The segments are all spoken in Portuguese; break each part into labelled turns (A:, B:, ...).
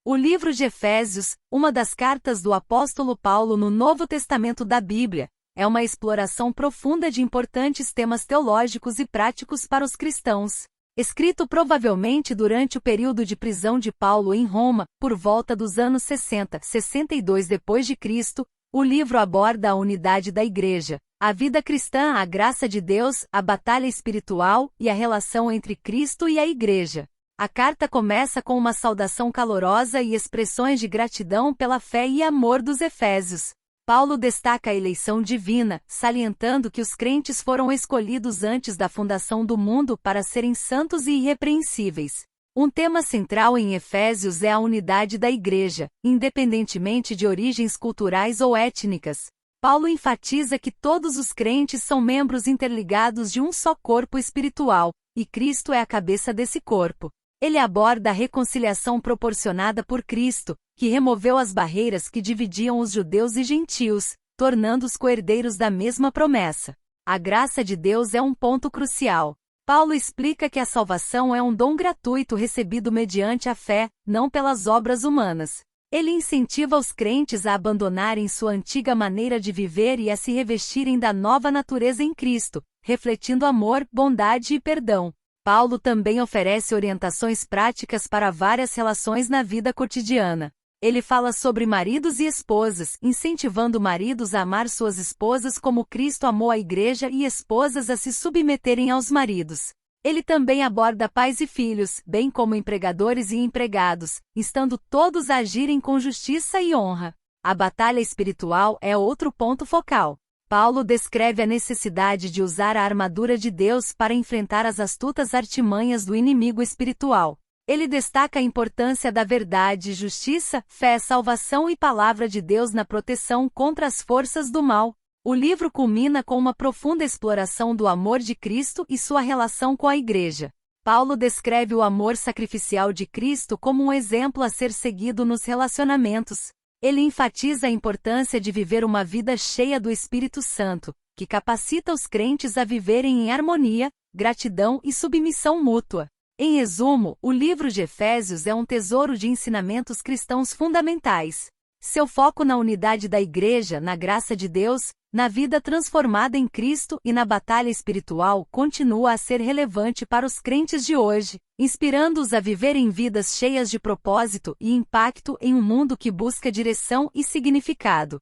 A: O livro de Efésios, uma das cartas do apóstolo Paulo no Novo Testamento da Bíblia, é uma exploração profunda de importantes temas teológicos e práticos para os cristãos. Escrito provavelmente durante o período de prisão de Paulo em Roma, por volta dos anos 62 d.C., o livro aborda a unidade da Igreja, a vida cristã, a graça de Deus, a batalha espiritual e a relação entre Cristo e a Igreja. A carta começa com uma saudação calorosa e expressões de gratidão pela fé e amor dos efésios. Paulo destaca a eleição divina, salientando que os crentes foram escolhidos antes da fundação do mundo para serem santos e irrepreensíveis. Um tema central em Efésios é a unidade da Igreja, independentemente de origens culturais ou étnicas. Paulo enfatiza que todos os crentes são membros interligados de um só corpo espiritual, e Cristo é a cabeça desse corpo. Ele aborda a reconciliação proporcionada por Cristo, que removeu as barreiras que dividiam os judeus e gentios, tornando-os co-herdeiros da mesma promessa. A graça de Deus é um ponto crucial. Paulo explica que a salvação é um dom gratuito recebido mediante a fé, não pelas obras humanas. Ele incentiva os crentes a abandonarem sua antiga maneira de viver e a se revestirem da nova natureza em Cristo, refletindo amor, bondade e perdão. Paulo também oferece orientações práticas para várias relações na vida cotidiana. Ele fala sobre maridos e esposas, incentivando maridos a amar suas esposas como Cristo amou a Igreja e esposas a se submeterem aos maridos. Ele também aborda pais e filhos, bem como empregadores e empregados, instando todos a agirem com justiça e honra. A batalha espiritual é outro ponto focal. Paulo descreve a necessidade de usar a armadura de Deus para enfrentar as astutas artimanhas do inimigo espiritual. Ele destaca a importância da verdade, justiça, fé, salvação e palavra de Deus na proteção contra as forças do mal. O livro culmina com uma profunda exploração do amor de Cristo e sua relação com a Igreja. Paulo descreve o amor sacrificial de Cristo como um exemplo a ser seguido nos relacionamentos. Ele enfatiza a importância de viver uma vida cheia do Espírito Santo, que capacita os crentes a viverem em harmonia, gratidão e submissão mútua. Em resumo, o livro de Efésios é um tesouro de ensinamentos cristãos fundamentais. Seu foco na unidade da Igreja, na graça de Deus, na vida transformada em Cristo e na batalha espiritual continua a ser relevante para os crentes de hoje, inspirando-os a viverem vidas cheias de propósito e impacto em um mundo que busca direção e significado.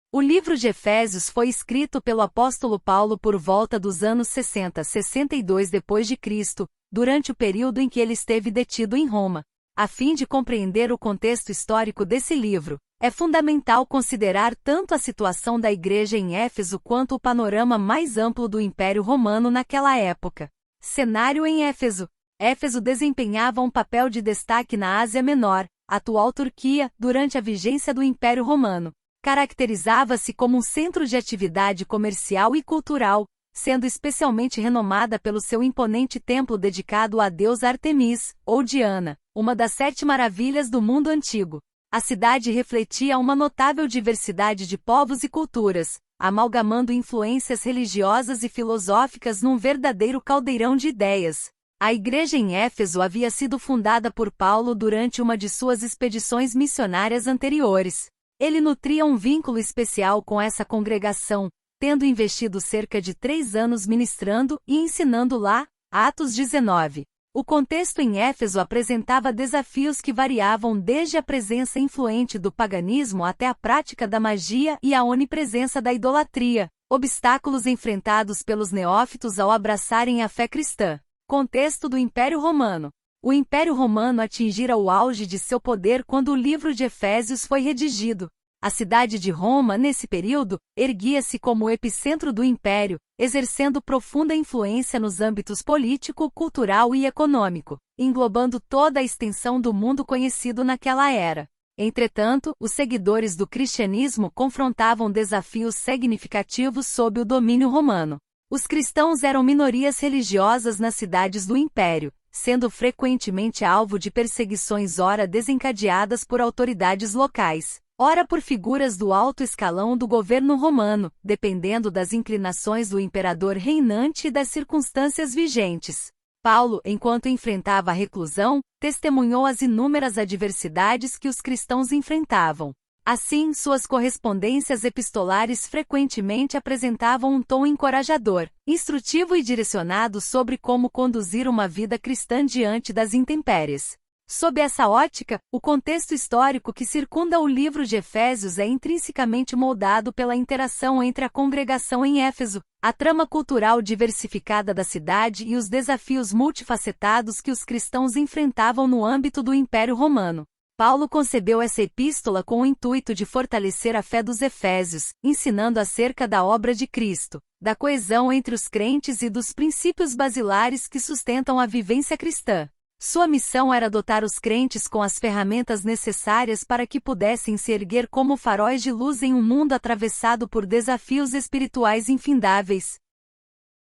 A: O livro de Efésios foi escrito pelo apóstolo Paulo por volta dos anos 62 d.C., durante o período em que ele esteve detido em Roma. A fim de compreender o contexto histórico desse livro, é fundamental considerar tanto a situação da Igreja em Éfeso quanto o panorama mais amplo do Império Romano naquela época. Cenário em Éfeso. Éfeso desempenhava um papel de destaque na Ásia Menor, atual Turquia, durante a vigência do Império Romano. Caracterizava-se como um centro de atividade comercial e cultural, sendo especialmente renomada pelo seu imponente templo dedicado à deusa Artemis, ou Diana, uma das 7 maravilhas do mundo antigo. A cidade refletia uma notável diversidade de povos e culturas, amalgamando influências religiosas e filosóficas num verdadeiro caldeirão de ideias. A igreja em Éfeso havia sido fundada por Paulo durante uma de suas expedições missionárias anteriores. Ele nutria um vínculo especial com essa congregação, tendo investido cerca de 3 anos ministrando e ensinando lá, Atos 19. O contexto em Éfeso apresentava desafios que variavam desde a presença influente do paganismo até a prática da magia e a onipresença da idolatria, obstáculos enfrentados pelos neófitos ao abraçarem a fé cristã. Contexto do Império Romano. O Império Romano atingira o auge de seu poder quando o livro de Efésios foi redigido. A cidade de Roma, nesse período, erguia-se como o epicentro do império, exercendo profunda influência nos âmbitos político, cultural e econômico, englobando toda a extensão do mundo conhecido naquela era. Entretanto, os seguidores do cristianismo confrontavam desafios significativos sob o domínio romano. Os cristãos eram minorias religiosas nas cidades do império, sendo frequentemente alvo de perseguições ora desencadeadas por autoridades locais, ora por figuras do alto escalão do governo romano, dependendo das inclinações do imperador reinante e das circunstâncias vigentes. Paulo, enquanto enfrentava a reclusão, testemunhou as inúmeras adversidades que os cristãos enfrentavam. Assim, suas correspondências epistolares frequentemente apresentavam um tom encorajador, instrutivo e direcionado sobre como conduzir uma vida cristã diante das intempéries. Sob essa ótica, o contexto histórico que circunda o livro de Efésios é intrinsecamente moldado pela interação entre a congregação em Éfeso, a trama cultural diversificada da cidade e os desafios multifacetados que os cristãos enfrentavam no âmbito do Império Romano. Paulo concebeu essa epístola com o intuito de fortalecer a fé dos efésios, ensinando acerca da obra de Cristo, da coesão entre os crentes e dos princípios basilares que sustentam a vivência cristã. Sua missão era dotar os crentes com as ferramentas necessárias para que pudessem se erguer como faróis de luz em um mundo atravessado por desafios espirituais infindáveis.